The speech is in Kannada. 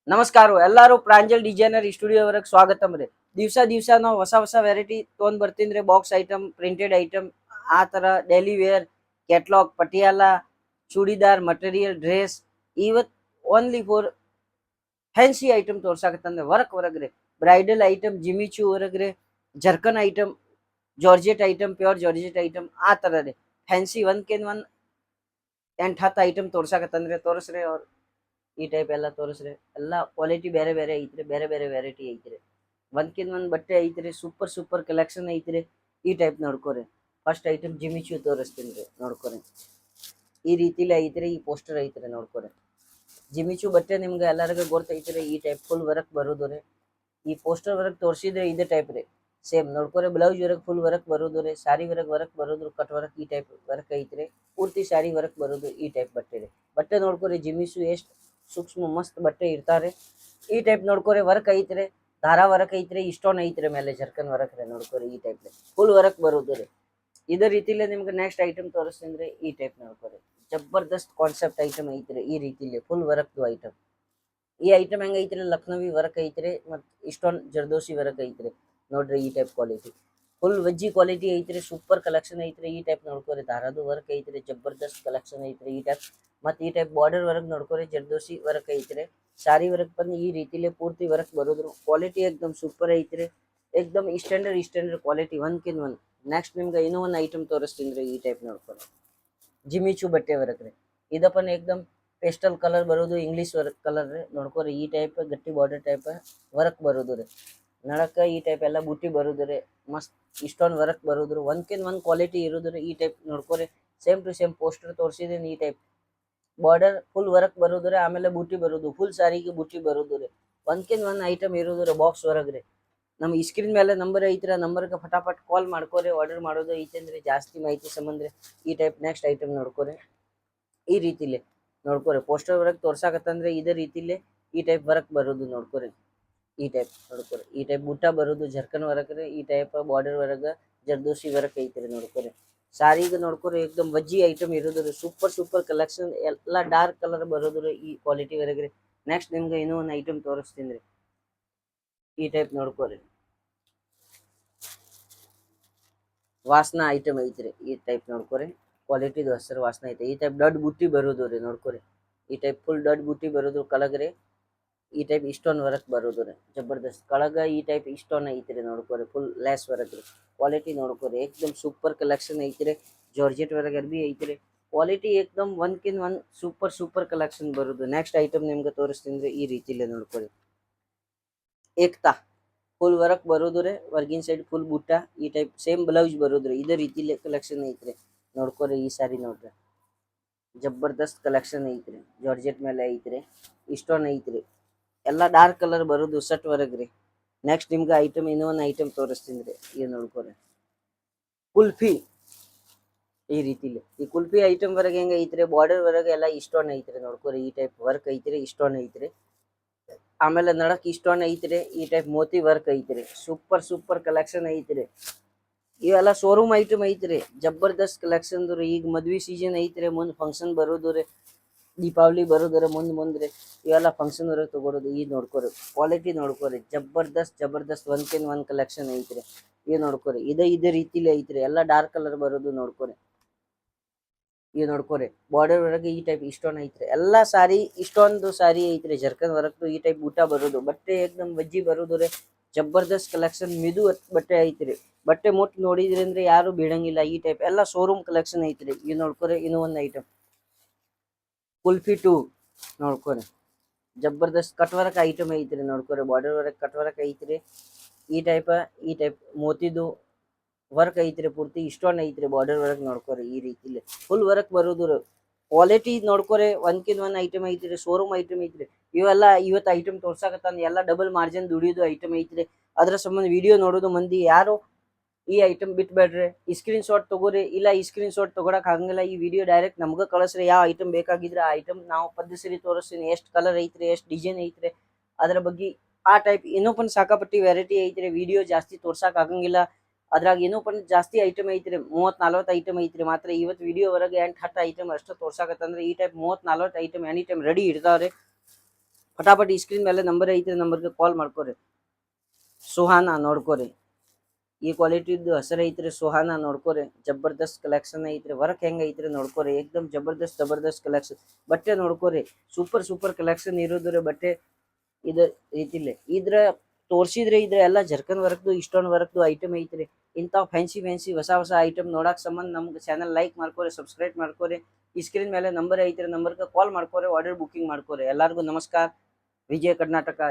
ನಮಸ್ಕಾರ ಎಲ್ಲಾರು ಪ್ರಾಂಜಲ್ ಡಿಸೈನರ್ ಸ್ಟುಡಿಯೋವರೆಗೆ ಸ್ವಾಗತ ರೀ. ದಿವಸ ನಾವು ಹೊಸ ವೆರೈಟಿ ತೊಗೊಂಡ್ ಬರ್ತೀನಿ ರೀ. ಬಾಕ್ಸ್ ಐಟಮ್, ಪ್ರಿಂಟೆಡ್ ಐಟಮ್, ಆ ತರ daily wear, catalogue, Patiala, churidar, material, dress. ಇವತ್ ಓನ್ಲಿ ಫಾರ್ ಫ್ಯಾನ್ಸಿ ಐಟಮ್ ತೋರ್ಸಾಕತ್ತಂದ್ರೆ ವರ್ಕ್ ಹೊರಗ್ರಿ. ಬ್ರೈಡಲ್ ಐಟಮ್, ಜಿಮಿಚು ಹೊರಗ್ರಿ, zircon item, georgette item, pure georgette item, ಆ ತರ ರೀ. ಫ್ಯಾನ್ಸಿ ಒಂದ್ 8-10 ಐಟಮ್ ತೋರ್ಸಾಕತ್ತಂದ್ರೆ ತೋರಿಸ್ರಿ. ಅವ್ರು ಈ ಟೈಪ್ ಎಲ್ಲ ತೋರಿಸ್ರಿ. ಎಲ್ಲ ಕ್ವಾಲಿಟಿ ಬೇರೆ ಬೇರೆ ಐತ್ರಿ, ಬೇರೆ ಬೇರೆ ವೆರೈಟಿ ಐತ್ರಿ. ಒಂದ್ ಬಟ್ಟೆ ಐತ್ರಿ, ಸೂಪರ್ ಕಲೆಕ್ಷನ್ ಐತ್ರಿ. ಈ ಟೈಪ್ ನೋಡ್ಕೋರಿ. ಫಸ್ಟ್ ಐಟಮ್ ಜಿಮಿಚು ತೋರಿಸ್ತೀನಿ ರೀ, ನೋಡ್ಕೋರಿ. ಈ ರೀತಿಲಿ ಐತ್ರಿ. ಈ ಪೋಸ್ಟರ್ ಐತ್ರಿ, ನೋಡ್ಕೋರಿ. ಜಿಮಿಚು ಬಟ್ಟೆ ನಿಮ್ಗೆ ಎಲ್ಲರಿಗೂ ಗೊತ್ತೈತ್ರಿ. ಈ ಟೈಪ್ ಫುಲ್ ವರ್ಕ್ ಬರೋದು ರೀ. ಈ ಪೋಸ್ಟರ್ ವರ್ಕ್ ತೋರಿಸಿದ್ರೆ ಇದೇ ಟೈಪ್ ರೀ. ಸೇಮ್ ನೋಡ್ಕೋರಿ. ಬ್ಲೌಸ್ ವರ್ಕ್ ಫುಲ್ ವರ್ಕ್ ಬರೋದು ರೀ. ಸಾರಿ ವರ್ಕ್ ಬರೋದು, ಕಟ್ ವರ್ಕ್ ಈ ಟೈಪ್ ವರ್ಕ್ ಐತ್ರಿ. ಪೂರ್ತಿ ಸಾರಿ ವರ್ಕ್ ಬರೋದು ಈ ಟೈಪ್ ಬಟ್ಟೆ ರೀ. ಬಟ್ಟೆ ನೋಡ್ಕೋರಿ. ಜಿಮಿಸು ಎಷ್ಟು ಸೂಕ್ಷ್ಮ ಮಸ್ತ್ ಬಟ್ಟೆ ಇರ್ತಾರೆ. ಈ ಟೈಪ್ ನೋಡ್ಕೋರಿ. ವರ್ಕ್ ಐತ್ರಿ, ದಾರ ವರ್ಕ್ ಐತ್ರಿ, ಇಷ್ಟೊಂದು ಐತ್ರಿ. ಮೇಲೆ ಜರ್ಕನ್ ವರ್ಕ್ ರೀ, ನೋಡ್ಕೋರಿ. ಈ ಟೈಪ್ ಫುಲ್ ವರ್ಕ್ ಬರೋದು ರೀ. ಇದೇ ರೀತಿಲೇ ನಿಮ್ಗೆ ನೆಕ್ಸ್ಟ್ ಐಟಮ್ ತೋರಿಸ್ತೀನಿ ರೀ. ಈ ಟೈಪ್ ನೋಡ್ಕೋರಿ. ಜಬರ್ದಸ್ತ್ ಕಾನ್ಸೆಪ್ಟ್ ಐಟಮ್ ಐತ್ರಿ. ಈ ರೀತಿಲಿ ಫುಲ್ ವರ್ಕ್ ಐಟಮ್. ಈ ಐಟಮ್ ಹೆಂಗ ಐತ್ರಿ? ಲಕ್ನವಿ ವರ್ಕ್ ಐತ್ರಿ, ಮತ್ ಇಷ್ಟೊಂದು ಜರ್ದೋಸಿ ವರ್ಕ್ ಐತ್ರಿ. ನೋಡ್ರಿ ಈ type quality full veggie quality ಐತ್ರಿ. ಸೂಪರ್ ಕಲೆಕ್ಷನ್ ಐತ್ರಿ. ಈ ಟೈಪ್ ನೋಡ್ಕೋರಿ. ದಾರದು ವರ್ಕ್ ಐತ್ರಿ, ಜಬರ್ದಸ್ತ್ ಕಲೆಕ್ಷನ್ ಐತ್ರಿ. ಈ ಟೈಪ್ ಮತ್ತೆ ಈ ಟೈಪ್ ಬಾರ್ಡರ್ ವರ್ಕ್ ನೋಡ್ಕೋರಿ. ಜರ್ದೋಸಿ ವರ್ಕ್ ಐತ್ರಿ. ಸಾರಿ ವರ್ಕ್ ಬಂದು ಈ ರೀತಿಲಿ ಪೂರ್ತಿ ವರ್ಕ್ ಬರೋದ್ರು. ಕ್ವಾಲಿಟಿ ಎಕ್ದಮ್ ಸೂಪರ್ ಐತ್ರಿ. ಎಕ್ದಮ್ ಸ್ಟ್ಯಾಂಡರ್ಡ್ ಕ್ವಾಲಿಟಿ ಒಂದ್. ನೆಕ್ಸ್ಟ್ ನಿಮ್ಗೆ ಇನ್ನೂ ಒಂದು ಐಟಮ್ ತೋರಿಸ್ತೀನಿ ರೀ. ಈ ಟೈಪ್ ನೋಡ್ಕೋರಿ. ಜಿಮಿಚು ಬಟ್ಟೆ ವರ್ಕ್ ರೀ. ಇದಪ್ಪನ ಎಕ್ದಮ್ ಪೇಸ್ಟಲ್ ಕಲರ್ ಬರೋದು, ಇಂಗ್ಲಿಷ್ ವರ್ಕ್ ಕಲರ್ ರೀ. ನೋಡ್ಕೋರಿ. ಈ ಟೈಪ್ ಗಟ್ಟಿ ಬಾರ್ಡರ್ ಟೈಪ್ ವರ್ಕ್ ಬರೋದು ರೀ. ನಡಕ ಈ ಟೈಪ್ ಎಲ್ಲ ಬುಟ್ಟಿ ಬರೋದು ರೀ. ಮಸ್ತ್ ಇಷ್ಟೊಂದು ವರ್ಕ್ ಬರೋದು. ಒಂದ್ ಕ್ವಾಲಿಟಿ ಇರೋದು ರೀ. ಈ ಟೈಪ್ ನೋಡ್ಕೋರಿ. ಸೇಮ್ ಟು ಸೇಮ್ ಪೋಸ್ಟರ್ ತೋರಿಸಿದೀನಿ. ಈ ಟೈಪ್ ಬಾರ್ಡರ್ ಫುಲ್ ವರ್ಕ್ ಬರೋದು ರೀ. ಆಮೇಲೆ ಬುಟ್ಟಿ ಬರೋದು, ಫುಲ್ ಸಾರಿಗೆ ಬುಟ್ಟಿ ಬರೋದು ರೀ. ಒಂದ್ ಐಟಮ್ ಇರೋದು ರೀ. ಬಾಕ್ಸ್ ಹೊರಗ್ರಿ. ನಮ್ಮ ಸ್ಕ್ರೀನ್ ಮೇಲೆ ನಂಬರ್ ಐತ್ರಿ. ಆ ನಂಬರ್ಗೆ ಫಟಾಫಟ್ ಕಾಲ್ ಮಾಡ್ಕೋರಿ. ಆರ್ಡರ್ ಮಾಡೋದು ಐತಂದ್ರೆ ಜಾಸ್ತಿ ಮಾಹಿತಿ ಸಂಬಂಧ ಈ ಟೈಪ್ ನೆಕ್ಸ್ಟ್ ಐಟಮ್ ನೋಡ್ಕೋರಿ. ಈ ರೀತಿಲಿ ನೋಡ್ಕೋರಿ. ಪೋಸ್ಟರ್ ವರ್ಕ್ ತೋರ್ಸಾಕತ್ತಂದ್ರೆ ಇದೇ ರೀತಿಲಿ ಈ ಟೈಪ್ ವರ್ಕ್ ಬರೋದು ನೋಡ್ಕೋರಿ. ಈ ಟೈಪ್ ನೋಡ್ಕೋರಿ. ಈ ಟೈಪ್ ಬುಟ್ಟ ಬರೋದು ಜರ್ಕನ್ ವರ್ಕ್ ರೀ. ಈ type border work zardozi work ಐತ್ರಿ. ನೋಡ್ಕೋರಿ. ಸಾರಿಗೆ ನೋಡ್ಕೋರಿ. ಎಕ್ದಮ್ ವಜ್ಜಿ ಐಟಮ್ ಇರೋದು ರೀ. ಸೂಪರ್ ಕಲೆಕ್ಷನ್ ಎಲ್ಲ ಡಾರ್ಕ್ ಕಲರ್ ಬರೋದು ರೀ. ಈ ಕ್ವಾಲಿಟಿ ವರ್ಕ್ ರೀ. ನೆಕ್ಸ್ಟ್ ನಿಮ್ಗೆ ಇನ್ನೂ ಒಂದು ಐಟಮ್ ತೋರಿಸ್ತೀನಿ ರೀ. ಈ ಟೈಪ್ ನೋಡ್ಕೋರಿ. ವಾಸನಾ ಐಟಮ್ ಐತ್ರಿ. ಈ ಟೈಪ್ ನೋಡ್ಕೋರಿ. ಕ್ವಾಲಿಟಿದು ಹೆಸರು ವಾಸನ ಐತೆ. ಈ ಟೈಪ್ ದೊಡ್ಡ ಬುಟ್ಟಿ ಬರೋದು ರೀ. ನೋಡ್ಕೋರಿ. ಈ ಟೈಪ್ ಫುಲ್ ದೊಡ್ಡ ಬುಟ್ಟಿ ಬರೋದು ಕಲಗ್ರಿ. ಈ ಟೈಪ್ ಇಷ್ಟೊಂದು ವರ್ಕ್ ಬರೋದು ರೀ. ಜಬರ್ದಸ್ತ್ ಕಳಗ ಈ ಟೈಪ್ ಇಷ್ಟೊಂದು ಐತ್ರಿ. ನೋಡ್ಕೋರಿ. ಫುಲ್ ಲ್ಯಾಸ್ ವರ್ಕ್ ರೀ. ಕ್ವಾಲಿಟಿ ನೋಡ್ಕೋರಿ. ಎಕ್ದಮ್ ಸೂಪರ್ ಕಲೆಕ್ಷನ್ ಐತ್ರಿ. ಜಾರ್ಜೆಟ್ ವರ್ಕ್ ಅರ್ಬಿ ಐತ್ರಿ. ಕ್ವಾಲಿಟಿ ಎಕ್ದಮ್ ಒಂದ್ ಸೂಪರ್ ಕಲೆಕ್ಷನ್ ಬರೋದು. ನೆಕ್ಸ್ಟ್ ಐಟಮ್ ನಿಮ್ಗೆ ತೋರಿಸ್ತೀನಿ ಈ ರೀತಿಲೇ ನೋಡ್ಕೋರಿ. ಏಕ್ತಾ ಫುಲ್ ವರ್ಕ್ ಬರೋದು ರೀ. ವರ್ಗಿನ್ ಸೈಡ್ ಫುಲ್ ಬುಟ್ಟ. ಈ ಟೈಪ್ ಸೇಮ್ ಬ್ಲೌಸ್ ಬರೋದ್ರಿ. ಇದೇ ರೀತಿಲಿ ಕಲೆಕ್ಷನ್ ಐತ್ರಿ. ನೋಡ್ಕೋರಿ. ಈ ಸಾರಿ ನೋಡ್ರಿ. ಜಬರ್ದಸ್ತ್ ಕಲೆಕ್ಷನ್ ಐತ್ರಿ. ಜಾರ್ಜೆಟ್ ಮೇಲೆ ಐತ್ರಿ. ಇಷ್ಟೊಂದು ಐತ್ರಿ. ಎಲ್ಲ ಡಾರ್ಕ್ ಕಲರ್ ಬರೋದು ಸಟ್ ವರ್ಕ್ ರೀ. ನೆಕ್ಸ್ಟ್ ನಿಮ್ಗೆ ಐಟಮ್ ಇನ್ನೂ ಒಂದು ಐಟಮ್ ತೋರಿಸ್ತೀನಿ ರೀ. ಏನು ನೋಡ್ಕೋರಿ. ಕುಲ್ಫಿ ಈ ರೀತಿಲಿ. ಈ ಕುಲ್ಫಿ ಐಟಮ್ ವರ್ಗ ಹೆಂಗ ಐತ್ರಿ? ಬಾರ್ಡರ್ ವರ್ಗ ಎಲ್ಲ ಇಷ್ಟೊಂದು ಐತ್ರಿ. ನೋಡ್ಕೋರಿ. ಈ ಟೈಪ್ ವರ್ಕ್ ಐತ್ರಿ. ಇಷ್ಟೊಂದು ಐತ್ರಿ. ಆಮೇಲೆ ನಡಕ್ ಇಷ್ಟೊಂದು ಐತ್ರಿ. ಈ ಟೈಪ್ ಮೋತಿ ವರ್ಕ್ ಐತ್ರಿ. ಸೂಪರ್ ಕಲೆಕ್ಷನ್ ಐತ್ರಿ. ಇವೆಲ್ಲ ಶೋರೂಮ್ ಐಟಮ್ ಐತ್ರಿ. ಜಬರ್ದಸ್ತ್ ಕಲೆಕ್ಷನ್ ರೀ. ಈಗ ಮದ್ವಿ ಸೀಸನ್ ಐತ್ರಿ. ಮುಂದ್ ಫಂಕ್ಷನ್ ಬರೋದು ರೀ. ದೀಪಾವಳಿ ಬರೋದ್ರ ಮುಂದ್ರಿ. ಇವೆಲ್ಲ ಫಂಕ್ಷನ್ ವರೆಗೆ ತಗೊಳೋದು. ಈ ನೋಡ್ಕೋರಿ. ಕ್ವಾಲಿಟಿ ನೋಡ್ಕೋರಿ. ಜಬರ್ದಸ್ತ್ ಒಂದ್ ಕಲೆಕ್ಷನ್ ಐತ್ರಿ. ಈ ನೋಡ್ಕೋರಿ. ಇದೇ ರೀತಿಲಿ ಐತ್ರಿ. ಎಲ್ಲ ಡಾರ್ಕ್ ಕಲರ್ ಬರೋದು ನೋಡ್ಕೋರಿ. ಈ ನೋಡ್ಕೋರಿ. ಬಾರ್ಡರ್ ವರ್ಗ ಈ ಟೈಪ್ ಇಷ್ಟೊಂದು ಐತ್ರಿ. ಎಲ್ಲ ಸಾರಿ ಇಷ್ಟೊಂದು ಸಾರಿ ಐತ್ರಿ. ಜರ್ಕನ್ ವರ್ಕ್ ಈ ಟೈಪ್ ಊಟ ಬರೋದು. ಬಟ್ಟೆ ಎಕ್ದಮ್ ವಜ್ಜಿ ಬರೋದು ರೀ. ಜಬರ್ದಸ್ತ್ ಕಲೆಕ್ಷನ್ ಮಿದು ಬಟ್ಟೆ ಐತ್ರಿ. ಬಟ್ಟೆ ಮುಟ್ ನೋಡಿದ್ರಿ ಅಂದ್ರೆ ಯಾರು ಬೀಳಂಗಿಲ್ಲ. ಈ ಟೈಪ್ ಎಲ್ಲ ಶೋರೂಮ್ ಕಲೆಕ್ಷನ್ ಐತ್ರಿ. ಈ ನೋಡ್ಕೋರಿ. ಇನ್ನೂ ಒಂದು ಐಟಮ್ ಕುಲ್ಫಿ 2 ನೋಡ್ಕೋರಿ. ಜಬರ್ದಸ್ತ್ ಕಟ್ ವರ್ಕ್ ಐಟಮ್ ಐತ್ರಿ. ನೋಡ್ಕೋರಿ. ಬಾರ್ಡರ್ ವರ್ಕ್ ಕಟ್ ವರ್ಕ್ ಐತ್ರಿ. ಈ ಟೈಪ್ ಮೋತಿದು ವರ್ಕ್ ಐತ್ರಿ. ಪೂರ್ತಿ ಇಷ್ಟೊಂದು ಐತ್ರಿ. ಬಾರ್ಡರ್ ವರ್ಕ್ ನೋಡ್ಕೋರಿ. ಈ ರೀತಿಲಿ ಫುಲ್ ವರ್ಕ್ ಬರೋದು. ಕ್ವಾಲಿಟಿ ನೋಡ್ಕೋರಿ. ಒಂದ್ ಐಟಮ್ ಐತ್ರಿ. ಶೋರೂಮ್ ಐಟಮ್ ಐತ್ರಿ. ಇವೆಲ್ಲ ಇವತ್ತು ಐಟಮ್ ತೋರ್ಸಾಕತ್ತಾನ ಎಲ್ಲ ಡಬಲ್ ಮಾರ್ಜಿನ್ ದುಡಿಯೋದು ಐಟಮ್ ಐತ್ರಿ. ಅದ್ರ ಸಂಬಂಧ ವಿಡಿಯೋ ನೋಡೋದು ಮಂದಿ ಯಾರು ಈ ಐಟಮ್ ಬಿಟ್ಬೇಡ್ರಿ. ಈ ಸ್ಕ್ರೀನ್ ಶಾಟ್ ತಗೋರಿ. ಇಲ್ಲ ಈ ಸ್ಕ್ರೀನ್ ಶಾಟ್ ತಗೊಳಕ್ ಆಗಂಗಿಲ್ಲ. ಈ ವಿಡಿಯೋ ಡೈರೆಕ್ಟ್ ನಮ್ಗೆ ಕಳಿಸ್ರಿ. ಯಾವ ಐಟಮ್ ಬೇಕಾಗಿದ್ರೆ ಆ ಐಟಮ್ ನಾವು ಪದ್ಧತಿ ತೋರಿಸ್ತೀನಿ. ಎಷ್ಟು ಕಲರ್ ಐತ್ರಿ, ಎಷ್ಟು ಡಿಸೈನ್ ಐತ್ರಿ, ಅದ್ರ ಬಗ್ಗೆ ಆ ಟೈಪ್ ಇನ್ನೊಪ್ಪನ್ ಸಾಕಾಪಟ್ಟಿ ವೆರೈಟಿ ಐತ್ರಿ. ವಿಡಿಯೋ ಜಾಸ್ತಿ ತೋರ್ಸಾಕ್ ಆಗಂಗಿಲ್ಲ. ಅದ್ರಾಗ ಏನಪ್ಪನ್ ಜಾಸ್ತಿ ಐಟಮ್ ಐತ್ರಿ. 30-40 ಐಟಮ್ ಐತ್ರಿ. ಮಾತ್ರ ಇವತ್ತು ವಿಡಿಯೋ ಹೊರಗೆ 8-10 ಐಟಮ್ ಅಷ್ಟು ತೋರ್ಸಾಕತ್ತಂದ್ರೆ ಈ type 30-40 item any time ready ಇರ್ತಾವ್ರಿ. ಫಟಾಫಟ್ ಈ ಸ್ಕ್ರೀನ್ ಮೇಲೆ ನಂಬರ್ ಐತ್ರಿ, ನಂಬರ್ಗೆ ಕಾಲ್ ಮಾಡ್ಕೊರಿ. ಸುಹಾನಾ ನೋಡ್ಕೊರಿ, ಈ ಕ್ವಾಲಿಟಿದು ಹೆಸರು ಐತ್ರಿ ಸುಹಾನಾ, ನೋಡ್ಕೊರಿ. ಜಬರ್ದಸ್ತ್ ಕಲೆಕ್ಷನ್ ಐತ್ರಿ, ವರ್ಕ್ ಹೆಂಗ ಐತ್ರಿ ನೋಡ್ಕೊರಿ. ಏಕ್ದಮ್ ಜಬರ್ದಸ್ತ್ ಕಲೆಕ್ಷನ್. ಬಟ್ಟೆ ನೋಡ್ಕೊರಿ, ಸೂಪರ್ ಕಲೆಕ್ಷನ್ ಇರೋದ್ರಿ ಬಟ್ಟೆ. ಇದ ರೀತಿಲಿ ಇದ್ರ ತೋರ್ಸಿದ್ರೆ ಇದ್ರ ಎಲ್ಲ ಜರ್ಕನ್ ವರ್ಕ್ದು, ಇಷ್ಟೊಂದು ವರ್ಕ್ದು ಐಟಮ್ ಐತ್ರಿ. ಇಂಥ ಫ್ಯಾನ್ಸಿ ಹೊಸ ಐಟಮ್ ನೋಡಕ್ ಸಂಬಂಧ ನಮ್ಗೆ ಚಾನಲ್ ಲೈಕ್ ಮಾಡ್ಕೊರಿ, ಸಬ್ಸ್ಕ್ರೈಬ್ ಮಾಡ್ಕೊರಿ. ಈ ಸ್ಕ್ರೀನ್ ಮೇಲೆ ನಂಬರ್ ಐತ್ರಿ, ನಂಬರ್ಗೆ ಕಾಲ್ ಮಾಡ್ಕೊರಿ, ಆರ್ಡರ್ ಬುಕಿಂಗ್ ಮಾಡ್ಕೊರಿ. ಎಲ್ಲಾರ್ಗು ನಮಸ್ಕಾರ. ವಿಜಯ ಕರ್ನಾಟಕ.